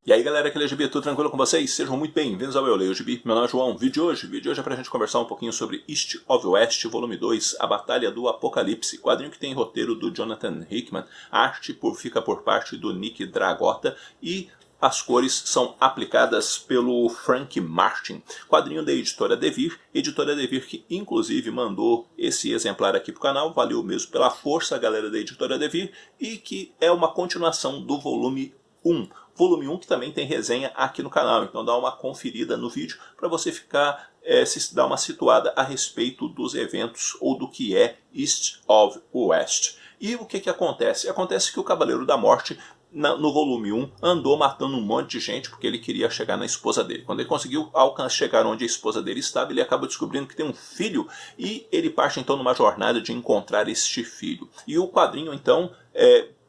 E aí galera, aqui é o Gibi, tudo tranquilo com vocês? Sejam muito bem-vindos ao Eu Leio Gibi. Meu nome é João. Vídeo de hoje é pra gente conversar um pouquinho sobre East of West, volume 2, A Batalha do Apocalipse, quadrinho que tem roteiro do Jonathan Hickman, arte fica por parte do Nick Dragotta e as cores são aplicadas pelo Frank Martin, quadrinho da editora Devir que inclusive mandou esse exemplar aqui pro canal, valeu mesmo pela força, galera da editora Devir, e que é uma continuação do volume 1. Volume 1 que também tem resenha aqui no canal, então dá uma conferida no vídeo para você ficar, dar uma situada a respeito dos eventos ou do que é East of West. E o que acontece? Acontece que o Cavaleiro da Morte, no volume 1, andou matando um monte de gente porque ele queria chegar na esposa dele. Quando ele conseguiu chegar onde a esposa dele estava, ele acaba descobrindo que tem um filho e ele parte então numa jornada de encontrar este filho. E o quadrinho então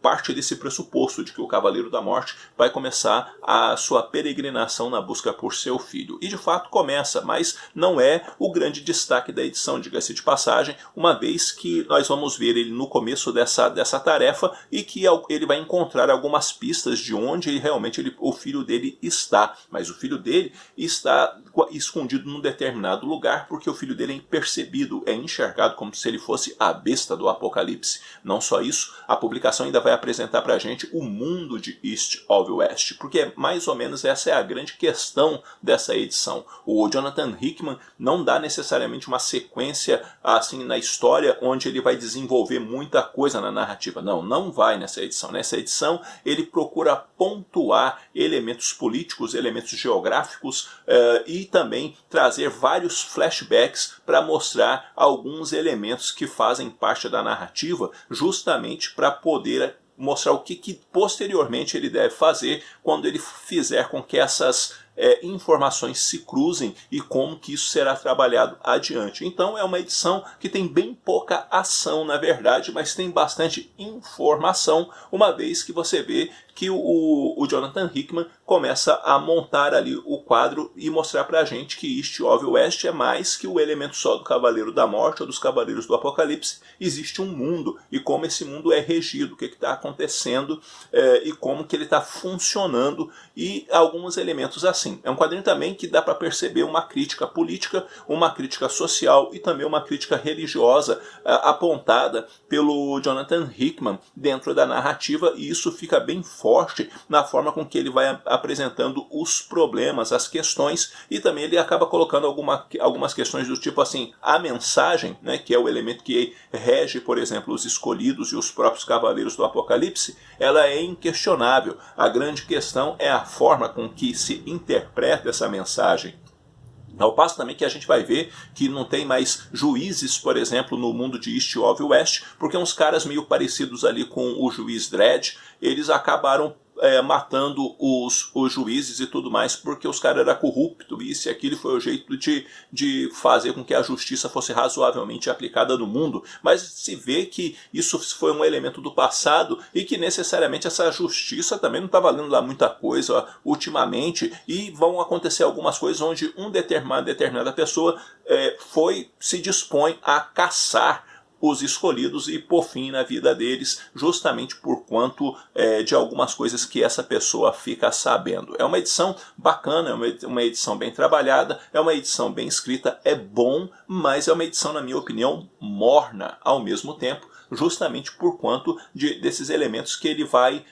parte desse pressuposto de que o Cavaleiro da Morte vai começar a sua peregrinação na busca por seu filho. E de fato começa, mas não é o grande destaque da edição, diga-se de passagem, uma vez que nós vamos ver ele no começo dessa tarefa e que ele vai encontrar algumas pistas de onde realmente o filho dele está. Mas o filho dele está escondido num determinado lugar porque o filho dele é impercebido, é enxergado como se ele fosse a besta do Apocalipse. Não só isso, a publicação ainda vai apresentar pra gente o mundo de East of West, porque mais ou menos essa é a grande questão dessa edição. O Jonathan Hickman não dá necessariamente uma sequência assim na história onde ele vai desenvolver muita coisa na narrativa. Não vai nessa edição. Nessa edição ele procura pontuar elementos políticos, elementos geográficos e também trazer vários flashbacks para mostrar alguns elementos que fazem parte da narrativa, justamente para poder mostrar o que posteriormente ele deve fazer quando ele fizer com que essas informações se cruzem e como que isso será trabalhado adiante. Então é uma edição que tem bem pouca ação na verdade, mas tem bastante informação, uma vez que você vê que o Jonathan Hickman começa a montar ali o quadro e mostrar pra gente que East of West é mais que o elemento só do Cavaleiro da Morte ou dos Cavaleiros do Apocalipse. Existe um mundo e como esse mundo é regido, o que está acontecendo e como que ele está funcionando e alguns elementos assim. É um quadrinho também que dá para perceber uma crítica política, uma crítica social e também uma crítica religiosa apontada pelo Jonathan Hickman dentro da narrativa, e isso fica bem forte na forma com que ele vai apresentando os problemas, as questões, e também ele acaba colocando algumas questões do tipo assim, a mensagem, né, que é o elemento que rege, por exemplo, os escolhidos e os próprios Cavaleiros do Apocalipse, ela é inquestionável. A grande questão é a forma com que se interpreta essa mensagem. Ao passo também que a gente vai ver que não tem mais juízes, por exemplo, no mundo de East of West, porque uns caras meio parecidos ali com o juiz Dredd, eles acabaram matando os juízes e tudo mais, porque os caras eram corruptos, e isso e aquilo foi o jeito de fazer com que a justiça fosse razoavelmente aplicada no mundo. Mas se vê que isso foi um elemento do passado e que necessariamente essa justiça também não está valendo lá muita coisa ultimamente, e vão acontecer algumas coisas onde determinada pessoa se dispõe a caçar os escolhidos e pôr fim na vida deles, justamente por quanto de algumas coisas que essa pessoa fica sabendo. É uma edição bacana, é uma edição bem trabalhada, é uma edição bem escrita, é bom, mas é uma edição, na minha opinião, morna ao mesmo tempo, justamente por quanto desses elementos que ele vai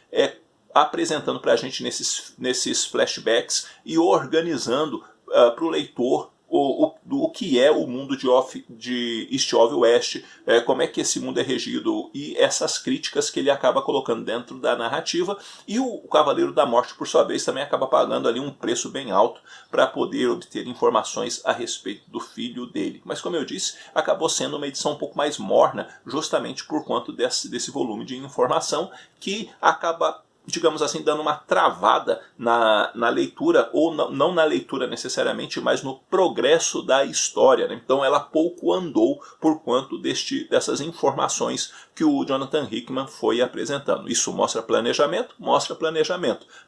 apresentando para a gente nesses flashbacks e organizando para o leitor o que é o mundo de East of West, como é que esse mundo é regido e essas críticas que ele acaba colocando dentro da narrativa. E o Cavaleiro da Morte, por sua vez, também acaba pagando ali um preço bem alto para poder obter informações a respeito do filho dele. Mas como eu disse, acabou sendo uma edição um pouco mais morna, justamente por conta desse volume de informação que acaba, digamos assim, dando uma travada na leitura, ou não na leitura necessariamente, mas no progresso da história, né? Então ela pouco andou por conta dessas informações que o Jonathan Hickman foi apresentando. Isso mostra planejamento,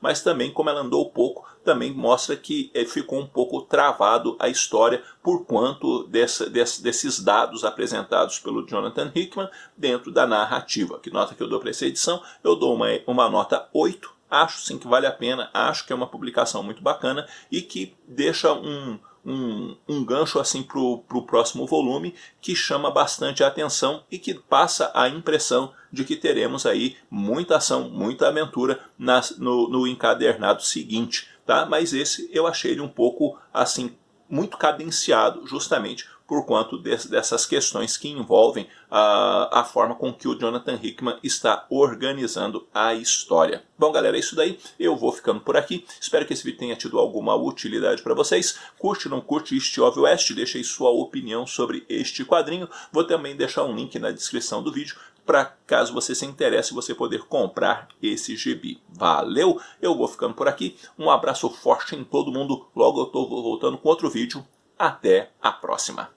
mas também como ela andou pouco, também mostra que ficou um pouco travado a história por quanto desses dados apresentados pelo Jonathan Hickman dentro da narrativa. Que nota que eu dou para essa edição? Eu dou uma nota nota 8. Acho sim que vale a pena, acho que é uma publicação muito bacana e que deixa um gancho assim para o próximo volume que chama bastante a atenção e que passa a impressão de que teremos aí muita ação, muita aventura no encadernado seguinte, tá? Mas esse eu achei ele um pouco assim muito cadenciado, justamente por conta dessas questões que envolvem a forma com que o Jonathan Hickman está organizando a história. Bom, galera, é isso daí. Eu vou ficando por aqui. Espero que esse vídeo tenha tido alguma utilidade para vocês. Curte ou não curte East of West? Deixe aí sua opinião sobre este quadrinho. Vou também deixar um link na descrição do vídeo para caso você se interesse, você poder comprar esse gibi. Valeu? Eu vou ficando por aqui. Um abraço forte em todo mundo. Logo eu estou voltando com outro vídeo. Até a próxima.